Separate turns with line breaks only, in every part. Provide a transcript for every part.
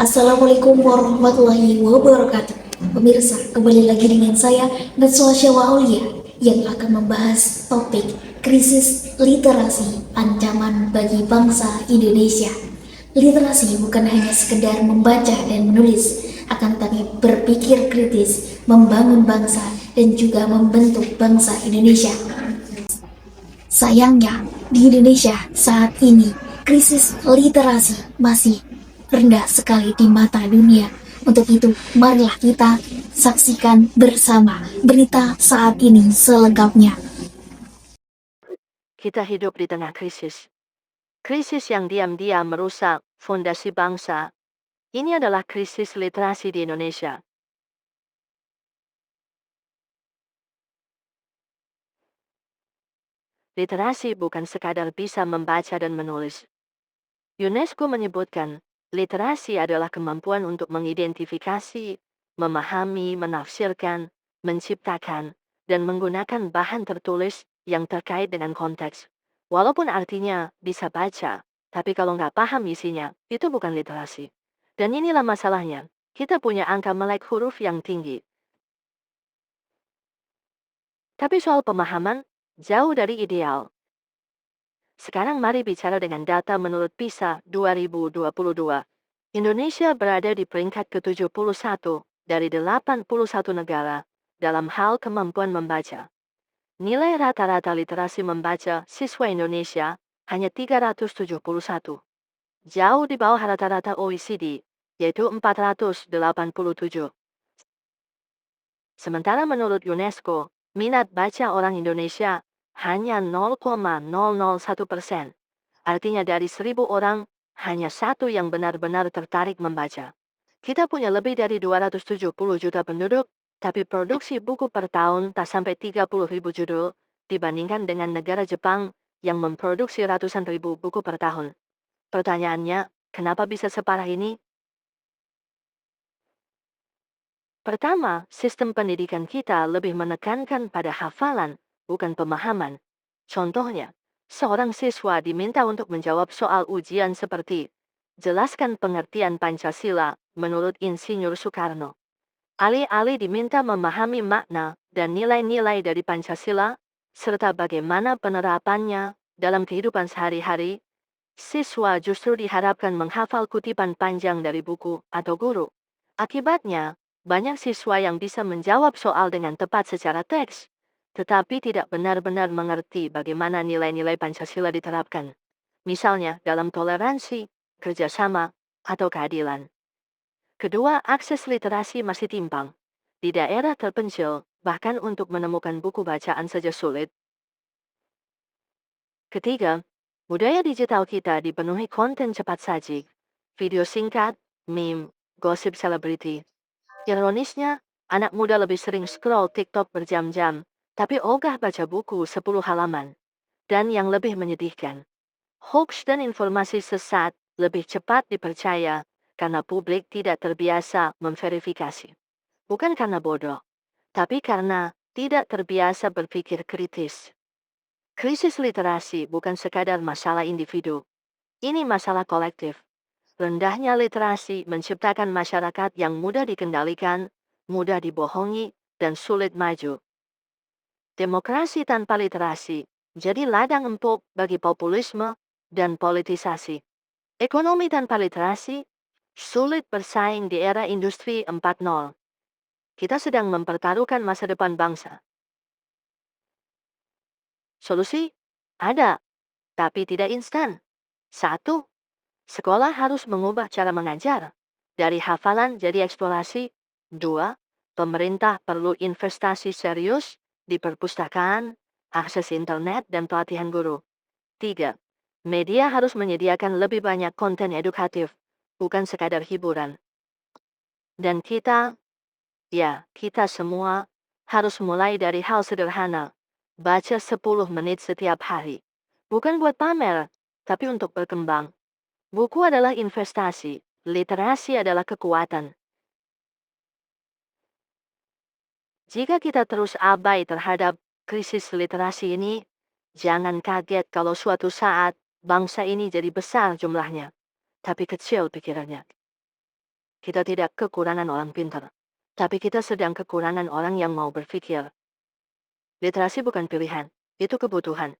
Assalamualaikum warahmatullahi wabarakatuh. Pemirsa, kembali lagi dengan saya Natsua Syawa Aulia yang akan membahas topik krisis literasi, ancaman bagi bangsa Indonesia. Literasi bukan hanya sekedar membaca dan menulis, akan tapi berpikir kritis, membangun bangsa dan juga membentuk bangsa Indonesia. Sayangnya, di Indonesia saat ini krisis literasi masih rendah sekali di mata dunia. Untuk itu, marilah kita saksikan bersama berita saat ini selengkapnya.
Kita hidup di tengah krisis. Krisis yang diam-diam merusak fondasi bangsa. Ini adalah krisis literasi di Indonesia. Literasi bukan sekadar bisa membaca dan menulis. UNESCO menyebutkan, literasi adalah kemampuan untuk mengidentifikasi, memahami, menafsirkan, menciptakan, dan menggunakan bahan tertulis yang terkait dengan konteks. Walaupun artinya bisa baca, tapi kalau nggak paham isinya, itu bukan literasi. Dan inilah masalahnya, kita punya angka melek huruf yang tinggi. Tapi soal pemahaman, jauh dari ideal. Sekarang mari bicara dengan data menurut PISA 2022. Indonesia berada di peringkat ke-71 dari 81 negara dalam hal kemampuan membaca. Nilai rata-rata literasi membaca siswa Indonesia hanya 371. Jauh di bawah rata-rata OECD, yaitu 487. Sementara menurut UNESCO, minat baca orang Indonesia hanya 0,001%. Artinya dari 1.000 orang, hanya satu yang benar-benar tertarik membaca. Kita punya lebih dari 270 juta penduduk, tapi produksi buku per tahun tak sampai 30.000 judul, dibandingkan dengan negara Jepang yang memproduksi ratusan ribu buku per tahun. Pertanyaannya, kenapa bisa separah ini? Pertama, sistem pendidikan kita lebih menekankan pada hafalan, bukan pemahaman. Contohnya, seorang siswa diminta untuk menjawab soal ujian seperti, jelaskan pengertian Pancasila menurut Insinyur Soekarno. Alih-alih diminta memahami makna dan nilai-nilai dari Pancasila, serta bagaimana penerapannya dalam kehidupan sehari-hari, siswa justru diharapkan menghafal kutipan panjang dari buku atau guru. Akibatnya, banyak siswa yang bisa menjawab soal dengan tepat secara teks, tetapi tidak benar-benar mengerti bagaimana nilai-nilai Pancasila diterapkan. Misalnya dalam toleransi, kerjasama, atau keadilan. Kedua, akses literasi masih timpang. Di daerah terpencil, bahkan untuk menemukan buku bacaan saja sulit. Ketiga, budaya digital kita dipenuhi konten cepat saji, video singkat, meme, gosip selebriti. Ironisnya, anak muda lebih sering scroll TikTok berjam-jam, tapi ogah baca buku 10 halaman. Dan yang lebih menyedihkan, hoax dan informasi sesat lebih cepat dipercaya karena publik tidak terbiasa memverifikasi. Bukan karena bodoh, tapi karena tidak terbiasa berpikir kritis. Krisis literasi bukan sekadar masalah individu. Ini masalah kolektif. Rendahnya literasi menciptakan masyarakat yang mudah dikendalikan, mudah dibohongi, dan sulit maju. Demokrasi tanpa literasi jadi ladang empuk bagi populisme dan politisasi. Ekonomi tanpa literasi sulit bersaing di era industri 4.0. Kita sedang mempertaruhkan masa depan bangsa. Solusi? Ada, tapi tidak instan. Satu, sekolah harus mengubah cara mengajar. Dari hafalan jadi eksplorasi. Dua, pemerintah perlu investasi serius di perpustakaan, akses internet, dan pelatihan guru. Tiga, media harus menyediakan lebih banyak konten edukatif, bukan sekadar hiburan. Dan kita semua, harus mulai dari hal sederhana. Baca 10 menit setiap hari. Bukan buat pamer, tapi untuk berkembang. Buku adalah investasi, literasi adalah kekuatan. Jika kita terus abai terhadap krisis literasi ini, jangan kaget kalau suatu saat bangsa ini jadi besar jumlahnya, tapi kecil pikirannya. kita tidak kekurangan orang pintar, tapi kita sedang kekurangan orang yang mau berpikir. Literasi bukan pilihan, itu kebutuhan.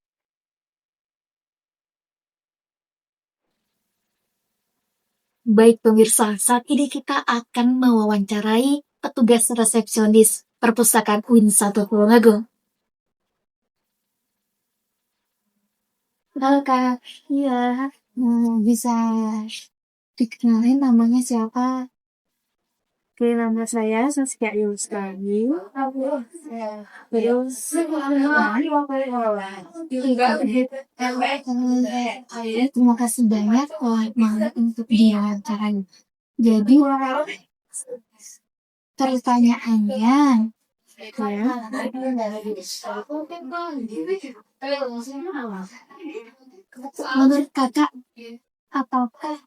Baik pemirsa, saat ini kita akan mewawancarai petugas resepsionis perpustakaan UIN 1 Tulungagung. Halo Kak, iya, bisa dikenalin namanya siapa?
Oke, nama saya Saskia Yustani. Terus,
Terima kasih banyak mau untuk diwawancara. Jadi pertanyaannya, menurut kakak, apakah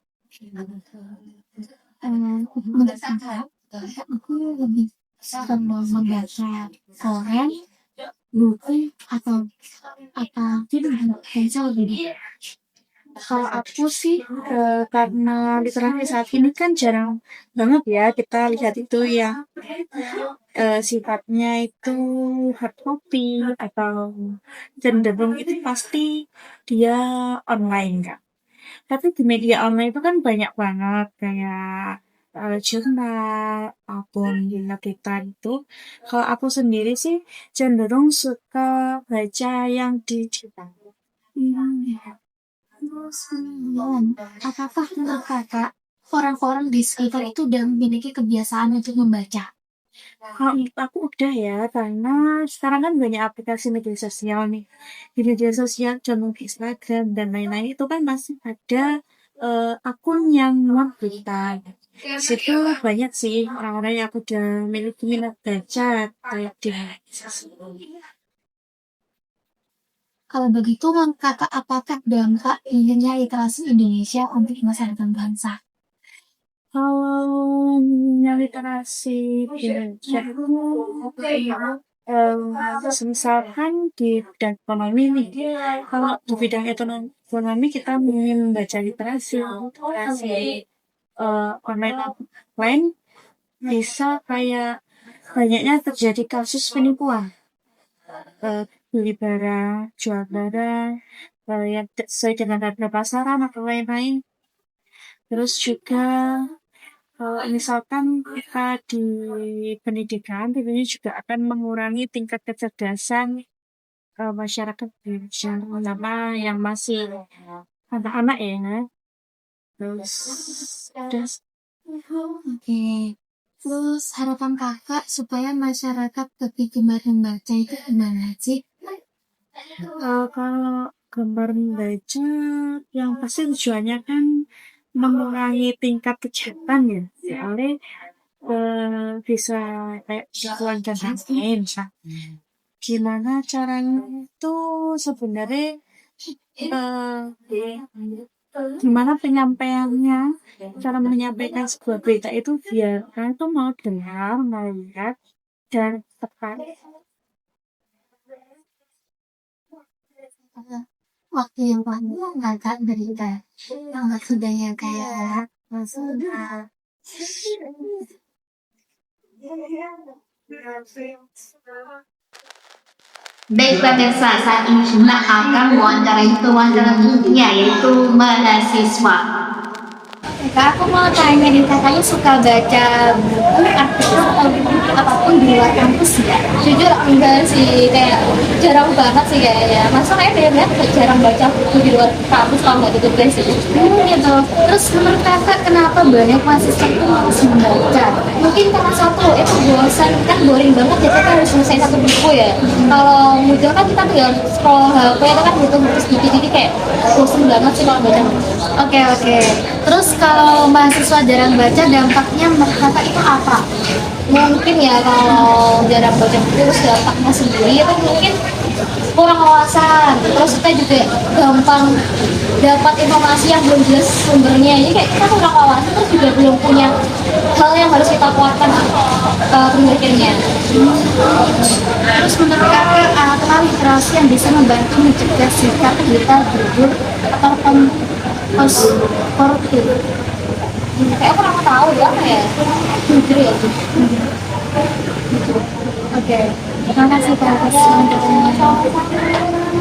menurut kakak aku lebih senang membaca koran, buku, atau baca lebih?
kalau aku sih, karena literasi saat ini kan jarang banget ya kita lihat itu yang sifatnya itu hard copy atau cenderung itu pasti dia online kan. Tapi di media online itu kan banyak banget kayak jurnal ataupun berita itu. Kalau aku sendiri sih cenderung suka baca yang digital.
Terus, apakah menurut kakak orang-orang di sekitar itu udah memiliki kebiasaan untuk membaca?
Kalau menurut aku udah ya, karena sekarang kan banyak aplikasi media sosial nih. Di media sosial, contoh Instagram dan lain-lain itu kan masih ada akun yang muat berita. Situ banyak sih orang-orang yang udah memiliki minat baca kayak di
Kalau begitu, menurut kakak apakah dampak minimnya literasi Indonesia untuk masa depan bangsa?
kalau literasi baca misalkan di bidang ekonomi nih, kalau di bidang ekonomi kita ingin membaca literasi online offline bisa kayak banyaknya terjadi kasus penipuan, beli barang, jual barang, yang tidak sesuai dengan harga pasaran atau lain-lain. Terus juga misalkan kita di pendidikan, tentunya juga akan mengurangi tingkat kecerdasan masyarakat Indonesia, terutama yang masih anak-anak ya. Terus,
Oke. Terus harapan kakak supaya masyarakat lebih gemar membaca itu gimana sih?
kalau gemar membaca, yang pasti tujuannya kan mengurangi tingkat kejahatan ya. Soalnya bisa kayak gangguan dan lain-lain. Gimana caranya itu sebenarnya gimana penyampaiannya, cara menyampaikan sebuah berita itu biar kalian tuh mau dengar, mau lihat, dan tepat.
Waktu yang panjang kakak berita yang sudahnya kayak sudah. Baik pemirsa, saat ini Jumlah akan mewawancarai pewawancara intinya yaitu mahasiswa. Kak, aku mau tanya nih, katanya suka baca buku, artikel, atau buku apapun di luar kampus ya?
Jujur enggak sih, kayak jarang banget sih kayaknya. Masa kayak bener-bener jarang baca buku di luar kampus kalau nggak tutup sih.
Gitu. Terus menurut kakak kenapa banyak mahasiswa itu harus membaca?
Mungkin karena satu, itu bosan, kan boring banget ya kita harus selesai satu buku ya. Kalau muda kan kita tinggal scroll HP itu kan gitu terus dikit-dikit kayak bosan banget sih kalau baca.
Oke. Terus kalau mahasiswa jarang baca dampaknya menurut kakak itu apa?
Mungkin ya kalau jarang baca buku terus dampaknya sendiri itu mungkin kurang wawasan, terus kita juga gampang dapat informasi yang belum jelas sumbernya, jadi kayak kita kurang wawasan terus juga belum punya hal yang harus kita kuatkan pemikirnya.
Terus menurut kakak apa literasi yang bisa membantu mencegah sikap kita berdur atau koruptif?
kayak kurang tahu ya apa ya jujur ya gitu. Oke, terima kasih Kak atas informasinya.